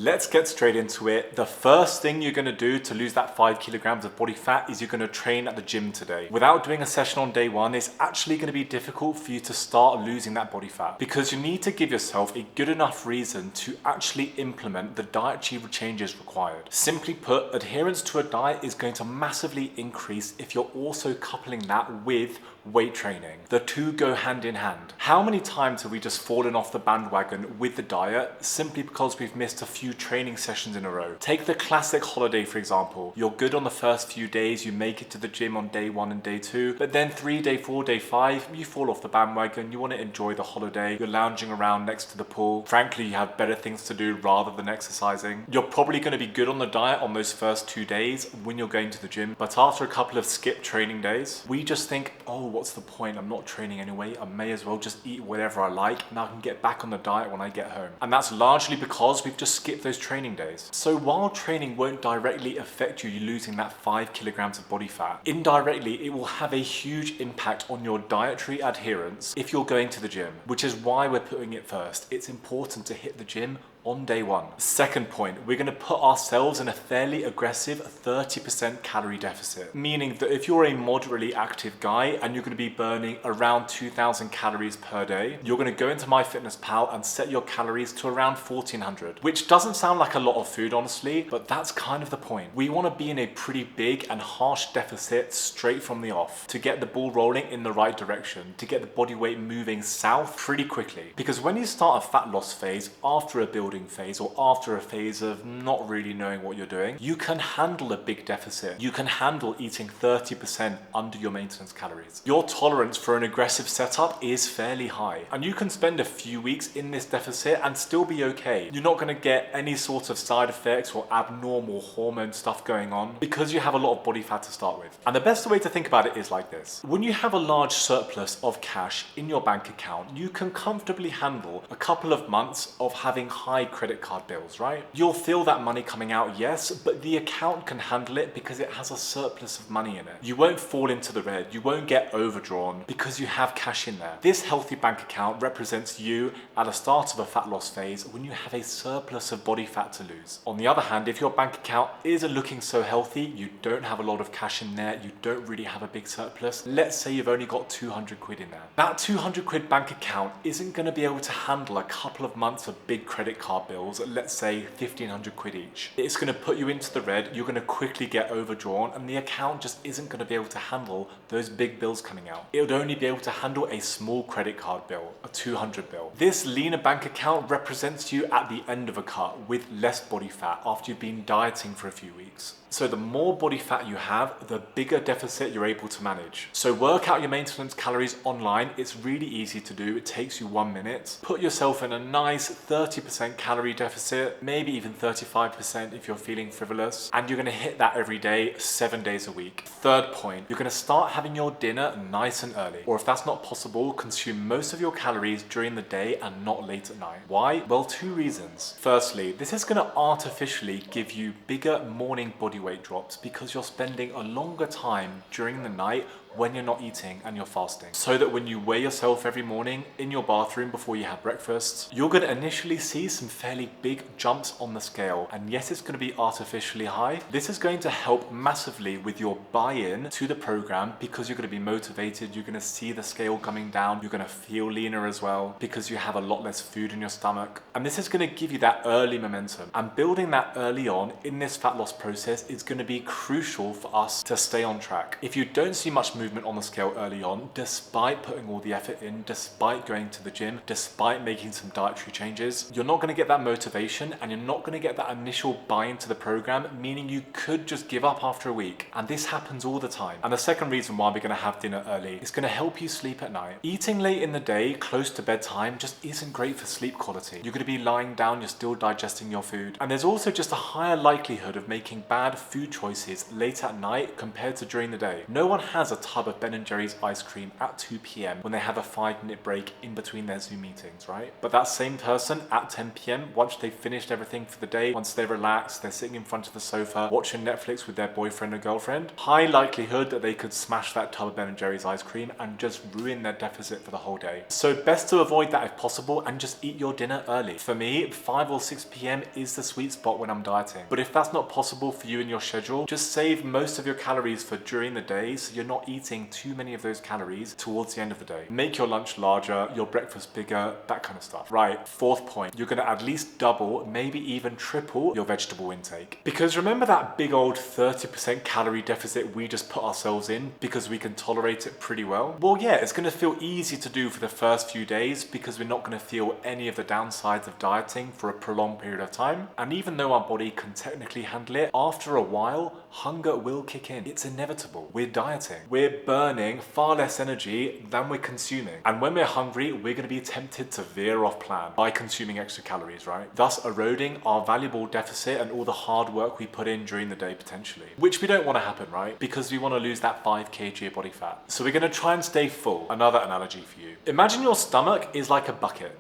Let's get straight into it. The first thing you're gonna do to lose that 5 kilograms of body fat is you're gonna train at the gym today. Without doing a session on day one, it's actually gonna be difficult for you to start losing that body fat because you need to give yourself a good enough reason to actually implement the dietary changes required. Simply put, adherence to a diet is going to massively increase if you're also coupling that with weight training. The two go hand in hand. How many times have we just fallen off the bandwagon with the diet simply because we've missed a few training sessions in a row? Take the classic holiday for example. You're good on the first few days, you make it to the gym on day 1 and day 2, but then 3, day 4, day 5, you fall off the bandwagon, you want to enjoy the holiday, you're lounging around next to the pool. Frankly, you have better things to do rather than exercising. You're probably going to be good on the diet on those first 2 days when you're going to the gym, but after a couple of skipped training days, we just think, oh, what's the point? I'm not training anyway. I may as well just eat whatever I like and I can get back on the diet when I get home. And that's largely because we've just skipped those training days. So while training won't directly affect you losing that 5 kilograms of body fat, indirectly it will have a huge impact on your dietary adherence if you're going to the gym, which is why we're putting it first. It's important to hit the gym on day 1. Second point, we're going to put ourselves in a fairly aggressive 30% calorie deficit, meaning that if you're a moderately active guy and you're going to be burning around 2,000 calories per day, you're going to go into MyFitnessPal and set your calories to around 1,400, which doesn't sound like a lot of food honestly, but that's kind of the point. We want to be in a pretty big and harsh deficit straight from the off to get the ball rolling in the right direction, to get the body weight moving south pretty quickly. Because when you start a fat loss phase after a building phase or after a phase of not really knowing what you're doing, you can handle a big deficit. You can handle eating 30% under your maintenance calories. Your tolerance for an aggressive setup is fairly high, and you can spend a few weeks in this deficit and still be okay. You're not going to get any sort of side effects or abnormal hormone stuff going on because you have a lot of body fat to start with. And the best way to think about it is like this. When you have a large surplus of cash in your bank account, you can comfortably handle a couple of months of having high credit card bills, right? You'll feel that money coming out, yes, but the account can handle it because it has a surplus of money in it. You won't fall into the red, you won't get overdrawn because you have cash in there. This healthy bank account represents you at the start of a fat loss phase when you have a surplus of body fat to lose. On the other hand, if your bank account isn't looking so healthy, you don't have a lot of cash in there, you don't really have a big surplus, let's say you've only got 200 quid in there. That 200 quid bank account isn't going to be able to handle a couple of months of big credit card bills, let's say 1,500 quid each. It's going to put you into the red, you're going to quickly get overdrawn, and the account just isn't going to be able to handle those big bills coming out. It would only be able to handle a small credit card bill, a 200 bill. This leaner bank account represents you at the end of a cut with less body fat after you've been dieting for a few weeks. So the more body fat you have, the bigger deficit you're able to manage. So work out your maintenance calories online. It's really easy to do. It takes you 1 minute. Put yourself in a nice 30% calorie deficit, maybe even 35% if you're feeling frivolous. And you're going to hit that every day, 7 days a week. Third point, you're going to start having your dinner nice and early. Or if that's not possible, consume most of your calories during the day and not late at night. Why? Well, 2 reasons. Firstly, this is going to artificially give you bigger morning body weight drops because you're spending a longer time during the night when you're not eating and you're fasting. So that when you weigh yourself every morning in your bathroom before you have breakfast, you're going to initially see some fairly big jumps on the scale. And yes, it's going to be artificially high. This is going to help massively with your buy-in to the program because you're going to be motivated. You're going to see the scale coming down. You're going to feel leaner as well because you have a lot less food in your stomach. And this is going to give you that early momentum. And building that early on in this fat loss process is going to be crucial for us to stay on track. If you don't see much movement on the scale early on, despite putting all the effort in, despite going to the gym, despite making some dietary changes, you're not going to get that motivation and you're not going to get that initial buy-in to the program, meaning you could just give up after a week. And this happens all the time. And the second reason why we're going to have dinner early is going to help you sleep at night. Eating late in the day, close to bedtime, just isn't great for sleep quality. You're going to be lying down, you're still digesting your food. And there's also just a higher likelihood of making bad food choices late at night compared to during the day. No one has a tub of Ben & Jerry's ice cream at 2 p.m. when they have a 5-minute break in between their Zoom meetings, right? But that same person at 10 p.m, once they've finished everything for the day, once they're relaxed, they're sitting in front of the sofa watching Netflix with their boyfriend or girlfriend, high likelihood that they could smash that tub of Ben & Jerry's ice cream and just ruin their deficit for the whole day. So best to avoid that if possible and just eat your dinner early. For me, 5 or 6 p.m. is the sweet spot when I'm dieting. But if that's not possible for you in your schedule, just save most of your calories for during the day so you're not eating too many of those calories towards the end of the day. Make your lunch larger, your breakfast bigger, that kind of stuff. Right, fourth point, you're gonna at least double, maybe even triple your vegetable intake. Because remember that big old 30% calorie deficit we just put ourselves in because we can tolerate it pretty well? Well, yeah, it's gonna feel easy to do for the first few days because we're not gonna feel any of the downsides of dieting for a prolonged period of time. And even though our body can technically handle it, after a while, hunger will kick in. It's inevitable. We're dieting. We're burning far less energy than we're consuming. And when we're hungry, we're gonna be tempted to veer off plan by consuming extra calories, right? Thus eroding our valuable deficit and all the hard work we put in during the day potentially. Which we don't want to happen, right? Because we want to lose that 5 kg of body fat. So we're going to try and stay full. Another analogy for you. Imagine your stomach is like a bucket.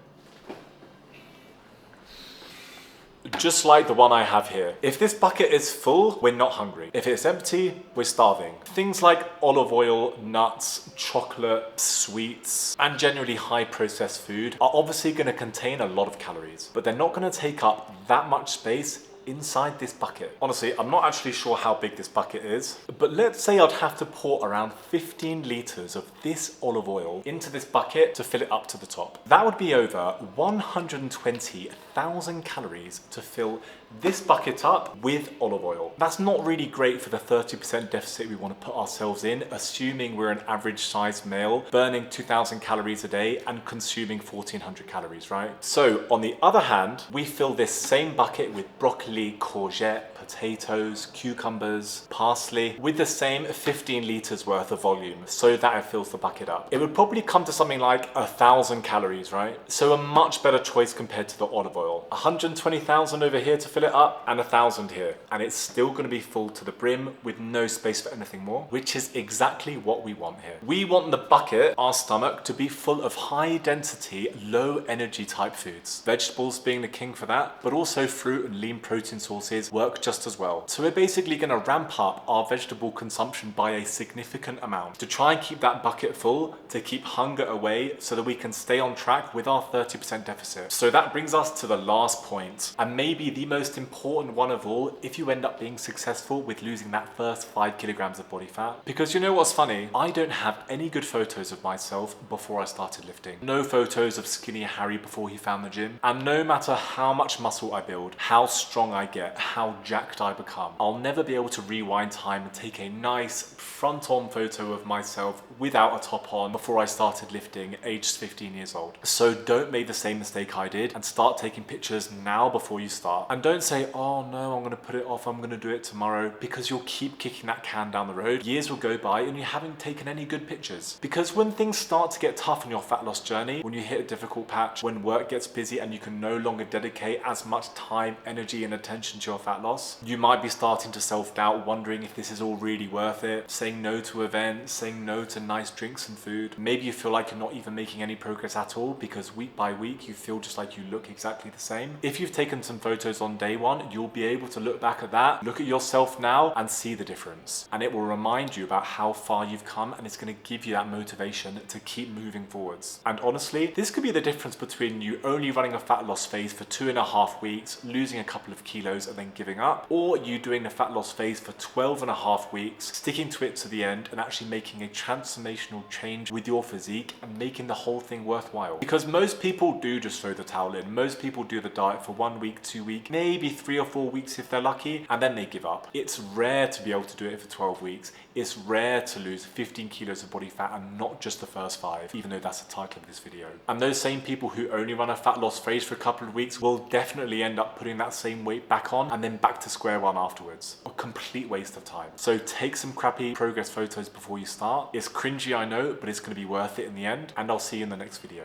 Just like the one I have here. If this bucket is full, we're not hungry. If it's empty, we're starving. Things like olive oil, nuts, chocolate, sweets, and generally high processed food are obviously going to contain a lot of calories, but they're not going to take up that much space inside this bucket. Honestly, I'm not actually sure how big this bucket is, but let's say I'd have to pour around 15 liters of this olive oil into this bucket to fill it up to the top. That would be over 120,000 calories to fill this bucket up with olive oil. That's not really great for the 30% deficit we want to put ourselves in, assuming we're an average sized male, burning 2,000 calories a day and consuming 1,400 calories, right? So on the other hand, we fill this same bucket with broccoli, courgette, potatoes, cucumbers, parsley, with the same 15 liters worth of volume so that it fills the bucket up. It would probably come to something like 1,000 calories, right? So a much better choice compared to the olive oil. 120,000 over here to fill it up and 1,000 here. And it's still going to be full to the brim with no space for anything more, which is exactly what we want here. We want the bucket, our stomach, to be full of high density, low energy type foods. Vegetables being the king for that, but also fruit and lean protein sources work just as well. So we're basically going to ramp up our vegetable consumption by a significant amount to try and keep that bucket full, to keep hunger away so that we can stay on track with our 30% deficit. So that brings us to the last point, and maybe the most important one of all if you end up being successful with losing that first 5 kilograms of body fat. Because you know what's funny? I don't have any good photos of myself before I started lifting. No photos of skinny Harry before he found the gym. And no matter how much muscle I build, how strong I get, how jacked I become, I'll never be able to rewind time and take a nice front-on photo of myself without a top on before I started lifting aged 15 years old. So don't make the same mistake I did and start taking pictures now before you start. And don't say, oh no, I'm going to put it off, I'm going to do it tomorrow, because you'll keep kicking that can down the road. Years will go by and you haven't taken any good pictures. Because when things start to get tough on your fat loss journey, when you hit a difficult patch, when work gets busy and you can no longer dedicate as much time, energy and attention to your fat loss, you might be starting to self-doubt, wondering if this is all really worth it, saying no to events, saying no to nice drinks and food. Maybe you feel like you're not even making any progress at all because week by week you feel just like you look exactly the same. If you've taken some photos on day one, you'll be able to look back at that, look at yourself now and see the difference. And it will remind you about how far you've come, and it's going to give you that motivation to keep moving forwards. And honestly, this could be the difference between you only running a fat loss phase for 2.5 weeks, losing a couple of kilos and then giving up, or you doing the fat loss phase for 12.5 weeks, sticking to it to the end and actually making a transformational change with your physique and making the whole thing worthwhile. Because most people do just throw the towel in. Most people do the diet for 1 week, 2 weeks, maybe 3 or 4 weeks if they're lucky, and then they give up. It's rare to be able to do it for 12 weeks. It's rare to lose 15 kilos of body fat and not just the first 5, even though that's the title of this video. And those same people who only run a fat loss phase for a couple of weeks will definitely end up putting that same weight back on and then back to square one afterwards. A complete waste of time. So take some crappy progress photos before you start. It's cringy, I know, but it's going to be worth it in the end, and I'll see you in the next video.